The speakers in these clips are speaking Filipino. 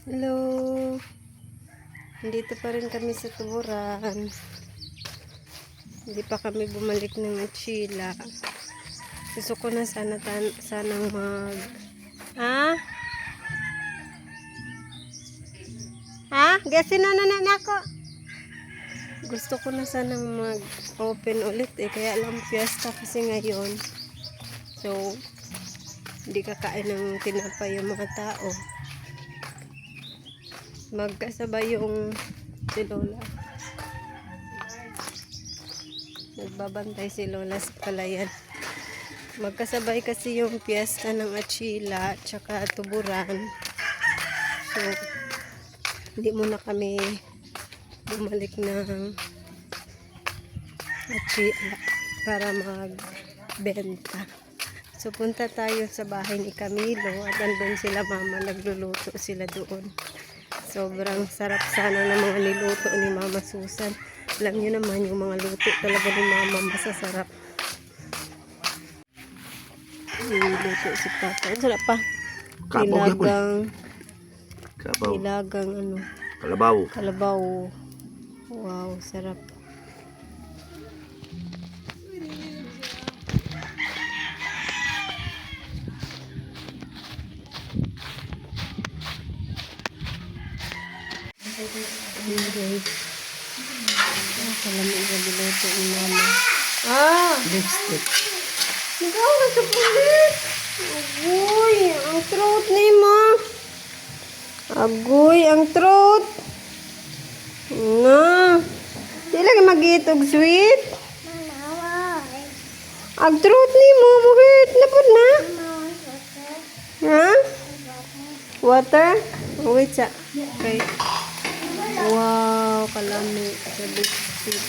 Hello! Dito pa rin kami sa Tuburan. Hindi pa kami bumalik ng Chila. Gusto ko na sanang mag... Ha? Ha? Gasin na ako. Gusto ko na sanang mag-open ulit eh. Kaya lang fiesta kasi ngayon. So, hindi kakain ng tinapay yung mga tao. Magkasabay yung si Lola. Nagbabantay si Lola sa palayan. Magkasabay kasi yung piyesta ng Achila at saka Tuburan. So, hindi muna kami bumalik ng Achila para magbenta. So, punta tayo sa bahay ni Camilo at andun sila mama, nagluluto sila doon. Sobrang sarap sana ng mga niluto ni Mama Susan. Alam niyo naman yung mga luto talaga ni Mama masasarap. Niluto si Papa. Ang sarap pa. Ilagang ano. Kalabaw. Wow, sarap. Okay. Kalamig na biloto ni Mama. Lipstick. Ikaw na sa pulit. Agoy, ang throat ni Ma. Agoy, ang throat. Nga. Di lagi mag-iitog sweet. Ang throat ni mo, buhit. Napod na. Ha? Water? Wait sa. Okay. Wow, kalami sa lipstick.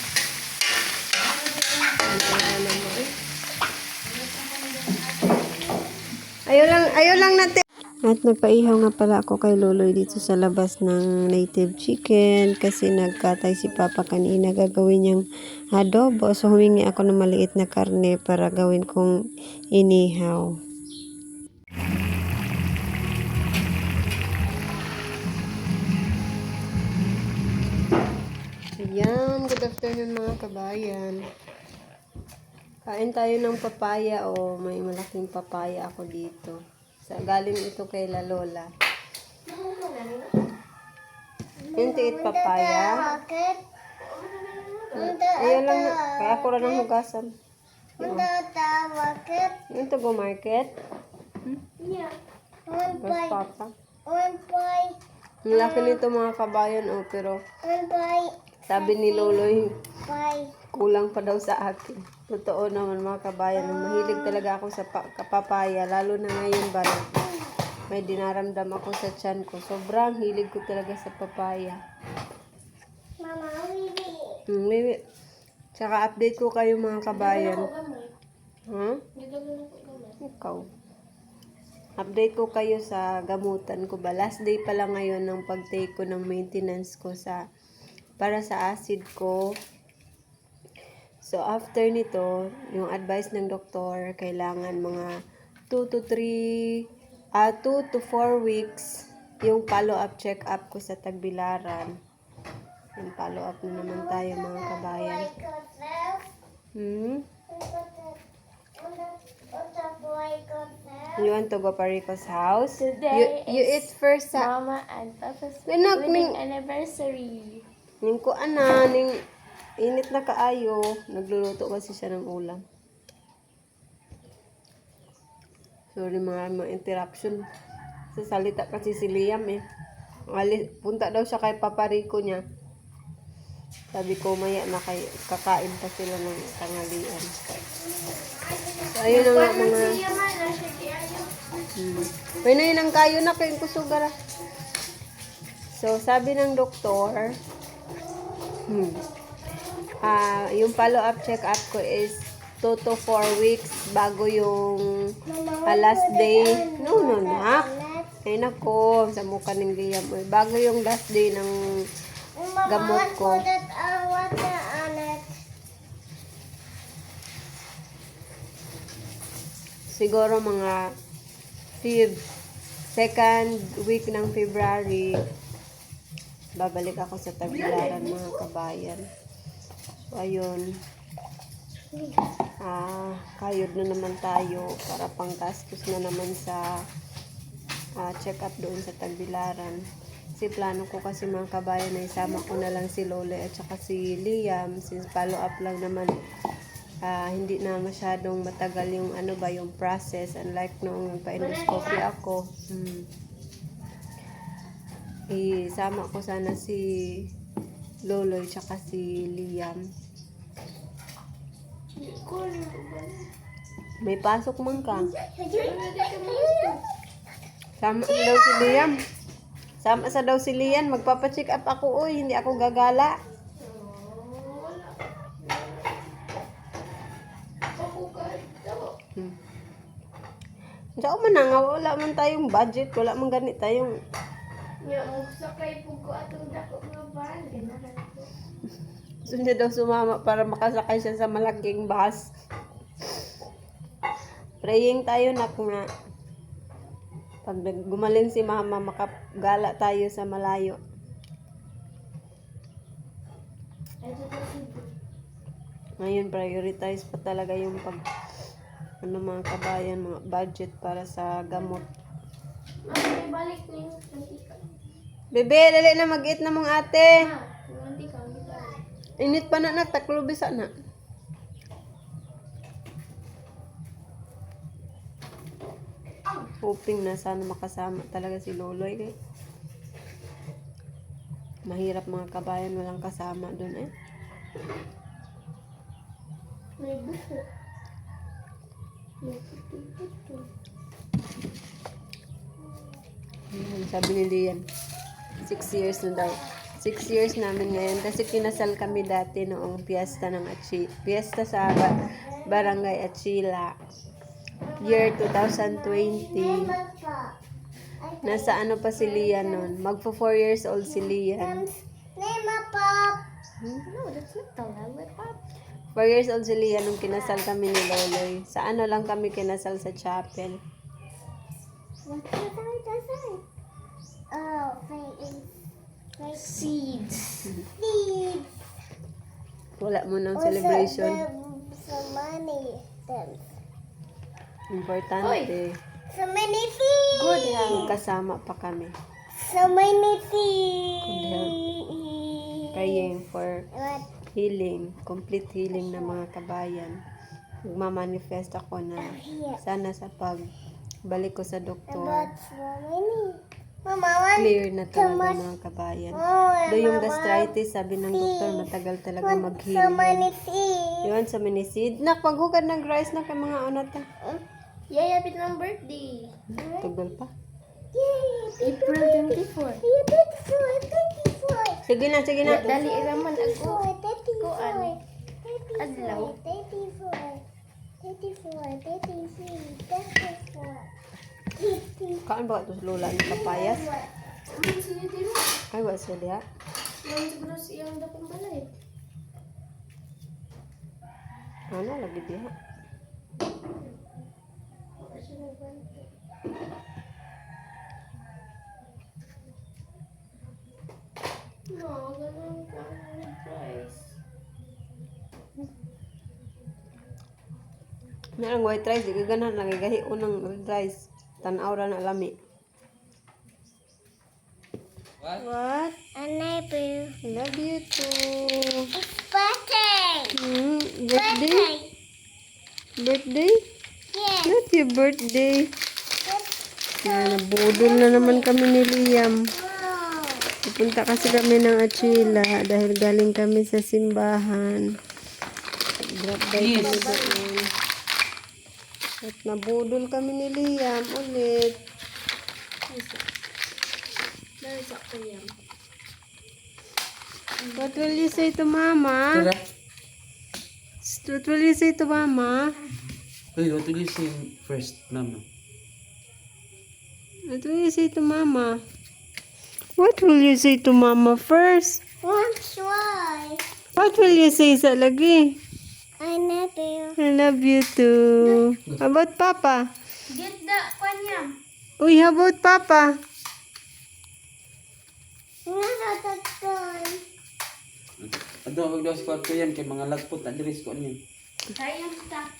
Ayaw lang natin. At nagpaihaw nga pala ako kay Loloy dito sa labas ng native chicken kasi nagkatay si Papa kanina, gagawin niyang adobo. So humingi ako ng maliit na karne para gawin kong inihaw. Ayan, good afternoon mga kabayan. Kain tayo ng papaya. May malaking papaya ako dito. Galing ito kay La Lola. Yung tiit papaya. Ayan lang. Kaya ako rin ang hugasan. Yung to go market? Mas papa. Ang laki nito mga kabayan. Pero sabi ni Loloy, kulang pa daw sa akin. Totoo naman mga kabayan. Mahilig talaga ako sa kapapaya. Lalo na ngayon ba may dinaramdam ako sa tiyan ko. Sobrang hilig ko talaga sa papaya. Mama, Wiwi. Tsaka update ko kayo mga kabayan. Ikaw. Update ko kayo sa gamutan ko ba. Last day pa lang ngayon ng pag-take ko ng maintenance ko para sa acid ko. So, after nito, yung advice ng doktor, kailangan mga 2 to 4 weeks yung follow-up check-up ko sa Tagbilaran. Yung follow-up na naman tayo mga kabayan. You want to go Parico's house? Today you eat first sa Mama and Papa's wedding anniversary. ning init na kaayo, nagluluto kasi siya ng ulam. Sorry mga interruption. Sa salita kasi si Liam punta daw siya kay Papa Rico niya. Sabi ko maya na kakain pa sila ng tanghalian. So, ayun na nga mga... May na yun ang kayo na kayong kusugara. So, sabi ng doktor, yung follow-up check-up ko is 2 to 4 weeks bago yung last day. No, nak. Ay nako, sa mukha ng Liam. Bago yung last day ng gamot ko. Siguro mga second week ng February, babalik ako sa Tagbilaran mga kabayan. So, ayun. Kayod na naman tayo para panggastos na naman sa check-up doon sa Tagbilaran. Kasi plano ko kasi mga kabayan na isama ko na lang si Lola at saka si Liam since follow-up lang naman. Hindi na masyadong matagal yung yung process, unlike nung pa-endoscopy ako. Isama ko sana si Loloy at saka si Liam. May pasok man ka. Sama sa daw si Liam. Sama sa daw si Liam. Magpapacheck up ako. Uy, hindi ako gagala. Diyan man nga, wala man tayong budget. Wala man ganit tayong... Sakay po ko atong dako nga van. Gusto niya daw sumama para makasakay siya sa malaking bus. Praying tayo na nga. Pag gumaling si mama, makagala tayo sa malayo. Ngayon, prioritize pa talaga yung mga kabayan, mga budget para sa gamot. May balik na yung mantika. Bebe, dali na mag-eat na mong ate. Mantika. Init pa na taklo bisa na. Hoping na sana makasama talaga si Loloy. Mahirap mga kabayan, walang kasama doon eh. May buko. May puto-puto. Sabi ni Lian, 6 years na daw. 6 years namin ngayon kasi kinasal kami dati noong piyesta piyesta sa Barangay Achila. Year 2020. Nasa pa si Lian nun. Magpo 4 years old si Lian. No, that's not the language, Pop. 4 years old si Lian nung kinasal kami ni Loloy. Sa lang kami kinasal sa chapel. Seeds. Wala mo ng celebration. Importante. So many things. Good health. Kasama pa kami. So many Good things. Praying for What? healing. Complete healing ng mga kabayan. Magmamanifest ako na sana sa pagbalik ko sa doktor, About so many. Mama, one. clear na talaga mga kabayan. Do yung gastritis, sabi ng doktor, matagal talaga So mag-heal. many things. Yun, sa minisid. Paghugan ng rice na kay mga unat. Yaya, bit ng birthday. Tugal pa. Yay! April 24. Yeah, 34. Sige na. Dali raman ako. 34. Adlaw. 34. Kaan ba ito sa lula ni papayas? Ay, wala siya diha. Lang siguro siyang dakong balay. Ano, lagi diha. No, ganun ka ang price. Narang white rice, di ka ganahan lang igahi unang red rice. Tanaw ra na lami. What? Another Love you too. birthday. Birthday? Birthday? Yes. Not your birthday. Nabudol na naman kami ni Liam. Wow. Pupunta kasi kami ng Achila dahil galing kami sa simbahan. Drop by kami doon. At nabudol kami ni Liam ulit. Dahil sa kuya. What will you say to Mama? What will you say to Mama? Hey, what will you say first, Mama? What will you say to Mama? What will you say to Mama first? Why? What will you say sa lagi? Another. I love you too. How about Papa? Get the kanyam. Uy, how about Papa? Nasasaktan. Ado, huwag daw sa kwarto yan. Kay mga lagpot na diris ko niyan. Sayang ka.